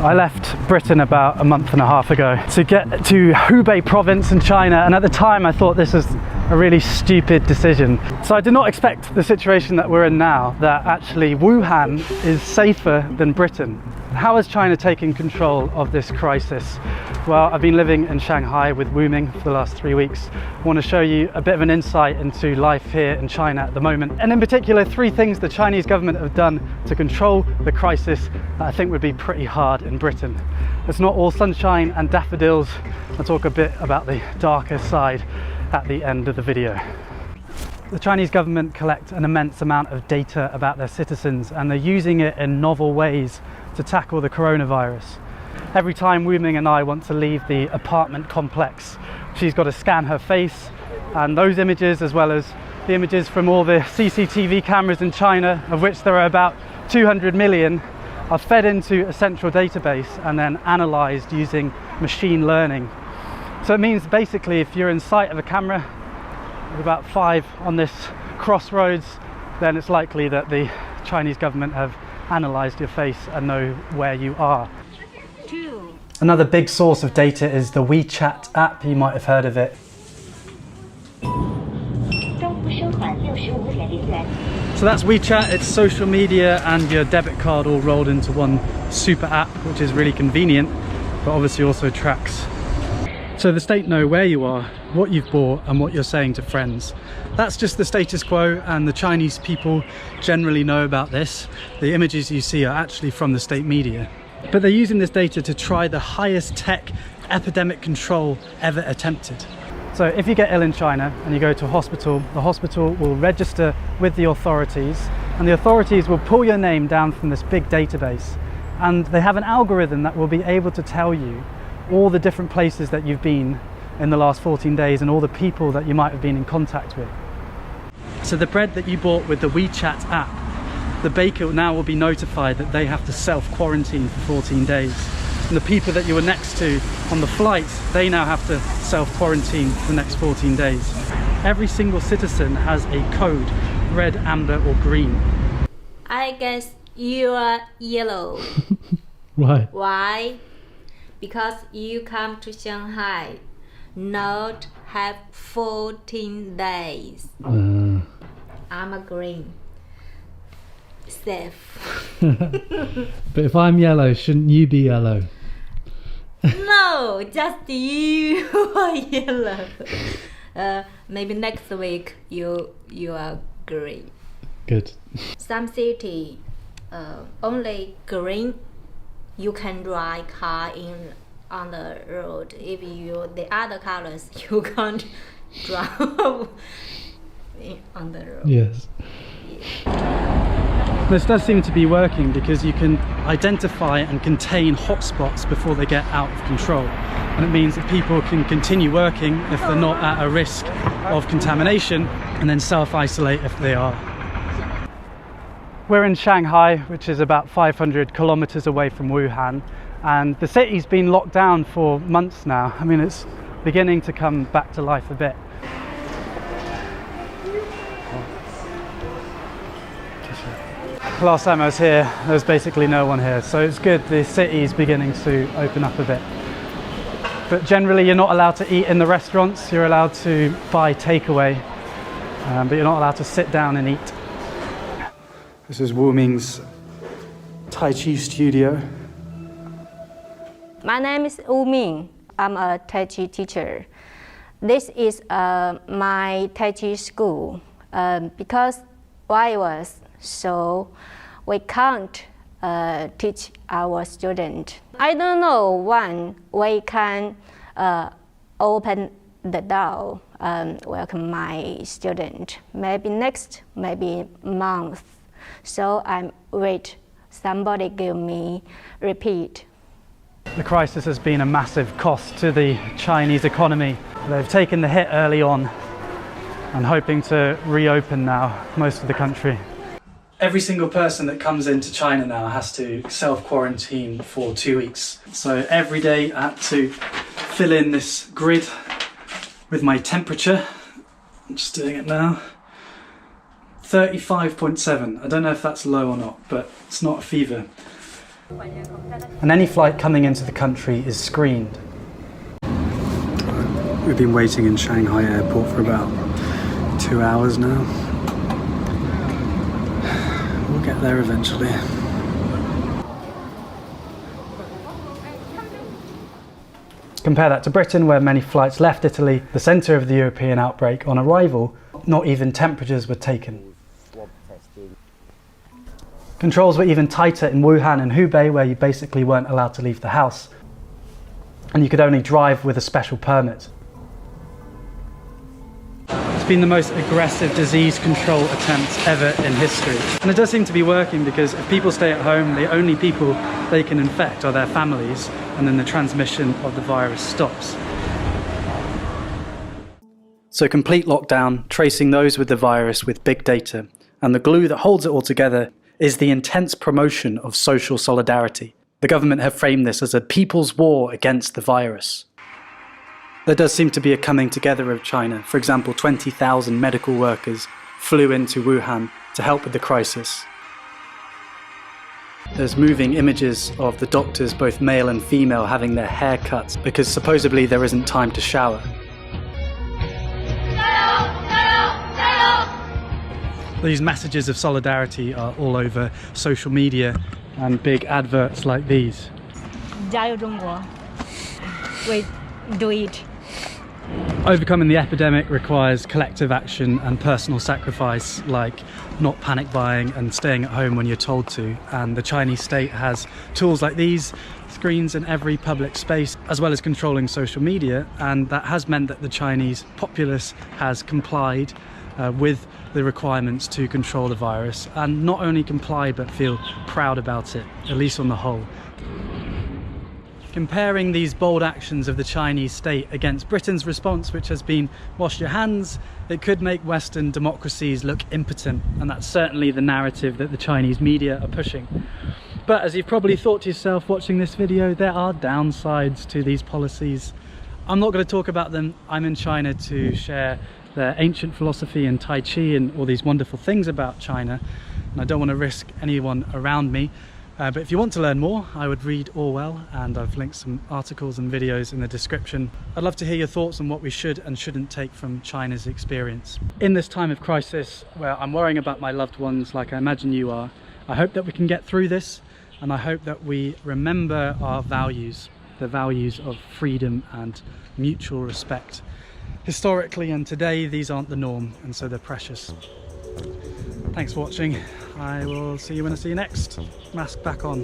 I left Britain about a month and a half ago to get to Hubei province in China, and at the time I thought this was a really stupid decision. So I did not expect the situation that we're in now, that actually Wuhan is safer than Britain. How has China taken control of this crisis? Well, I've been living in Shanghai with Wuming for the last 3 weeks. I want to show you a bit of an insight into life here in China at the moment, and in particular 3 things the Chinese government have done to control the crisis that I think would be pretty hard in Britain. It's not all sunshine and daffodils. I'll talk a bit about the darker side at the end of the video. The Chinese government collect an immense amount of data about their citizens, and they're using it in novel ways to tackle the coronavirus. Every time Wuming and I want to leave the apartment complex, she's got to scan her face, and those images, as well as the images from all the CCTV cameras in China, of which there are about 200 million, are fed into a central database and then analysed using machine learning. So it means basically if you're in sight of a camera with about 5 on this crossroads, then it's likely that the Chinese government have analysed your face and know where you are. Another big source of data is the WeChat app. You might have heard of it. So that's WeChat. It's social media and your debit card all rolled into one super app, which is really convenient, but obviously also tracks. So the state know where you are, what you've bought, and what you're saying to friends. That's just the status quo, and the Chinese people generally know about this. The images you see are actually from the state media. But they're using this data to try the highest tech epidemic control ever attempted. So if you get ill in China and you go to a hospital, the hospital will register with the authorities, and the authorities will pull your name down from this big database. And they have an algorithm that will be able to tell you all the different places that you've been in the last 14 days and all the people that you might have been in contact with. So the bread that you bought with the WeChat app, the baker now will be notified that they have to self-quarantine for 14 days. And the people that you were next to on the flight, they now have to self-quarantine for the next 14 days. Every single citizen has a code, red, amber or green. I guess you are yellow. Why? Why? Because you come to Shanghai, not have 14 days. I'm a green. Safe. But if I'm yellow, shouldn't you be yellow? No, just you are yellow. Maybe next week you are green. Good. Some city only green. You can drive car on the road. If you the other colors, you can't drive on the road. Yes. This does seem to be working because you can identify and contain hotspots before they get out of control. And it means that people can continue working if they're not at a risk of contamination, and then self-isolate if they are. We're in Shanghai, which is about 500 kilometers away from Wuhan, and the city's been locked down for months now. I mean, it's beginning to come back to life a bit. Last time I was here, there was basically no one here, so it's good the city's beginning to open up a bit. But generally you're not allowed to eat in the restaurants, you're allowed to buy takeaway, but you're not allowed to sit down and eat. This is Wuming's Tai Chi studio. My name is Wuming. I'm a Tai Chi teacher. This is my Tai Chi school because virus, so we can't teach our student. I don't know when we can open the door welcome my student. Maybe next, maybe month. So I'm wait. Somebody give me repeat. The crisis has been a massive cost to the Chinese economy. They've taken the hit early on and hoping to reopen now most of the country. Every single person that comes into China now has to self-quarantine for 2 weeks. So every day I had to fill in this grid with my temperature. I'm just doing it now. 35.7. I don't know if that's low or not, but it's not a fever. and any flight coming into the country is screened. We've been waiting in Shanghai airport for about 2 hours now. We'll get there eventually. Compare that to Britain, where many flights left Italy, the centre of the European outbreak. On arrival, not even temperatures were taken. Controls were even tighter in Wuhan and Hubei, where you basically weren't allowed to leave the house, and you could only drive with a special permit. It's been the most aggressive disease control attempt ever in history. And it does seem to be working, because if people stay at home, the only people they can infect are their families, and then the transmission of the virus stops. So complete lockdown, tracing those with the virus with big data, and the glue that holds it all together is the intense promotion of social solidarity. The government have framed this as a people's war against the virus. There does seem to be a coming together of China. For example, 20,000 medical workers flew into Wuhan to help with the crisis. There's moving images of the doctors, both male and female, having their hair cut because supposedly there isn't time to shower. These messages of solidarity are all over social media and big adverts like these. 加油中国 We do it. Overcoming the epidemic requires collective action and personal sacrifice, like not panic buying and staying at home when you're told to. And the Chinese state has tools like these, screens in every public space, as well as controlling social media, and that has meant that the Chinese populace has complied with the requirements to control the virus, and not only comply but feel proud about it, at least on the whole. Comparing these bold actions of the Chinese state against Britain's response, which has been wash your hands, it could make Western democracies look impotent, and that's certainly the narrative that the Chinese media are pushing. But as you've probably thought to yourself watching this video, there are downsides to these policies. I'm not going to talk about them. I'm in China to share their ancient philosophy and Tai Chi and all these wonderful things about China, and I don't want to risk anyone around me. But if you want to learn more, I would read Orwell, and I've linked some articles and videos in the description. I'd love to hear your thoughts on what we should and shouldn't take from China's experience. In this time of crisis, where I'm worrying about my loved ones like I imagine you are, I hope that we can get through this, and I hope that we remember our values, the values of freedom and mutual respect. Historically and today, these aren't the norm, and so they're precious. Thanks for watching. I will see you when I see you next. Mask back on.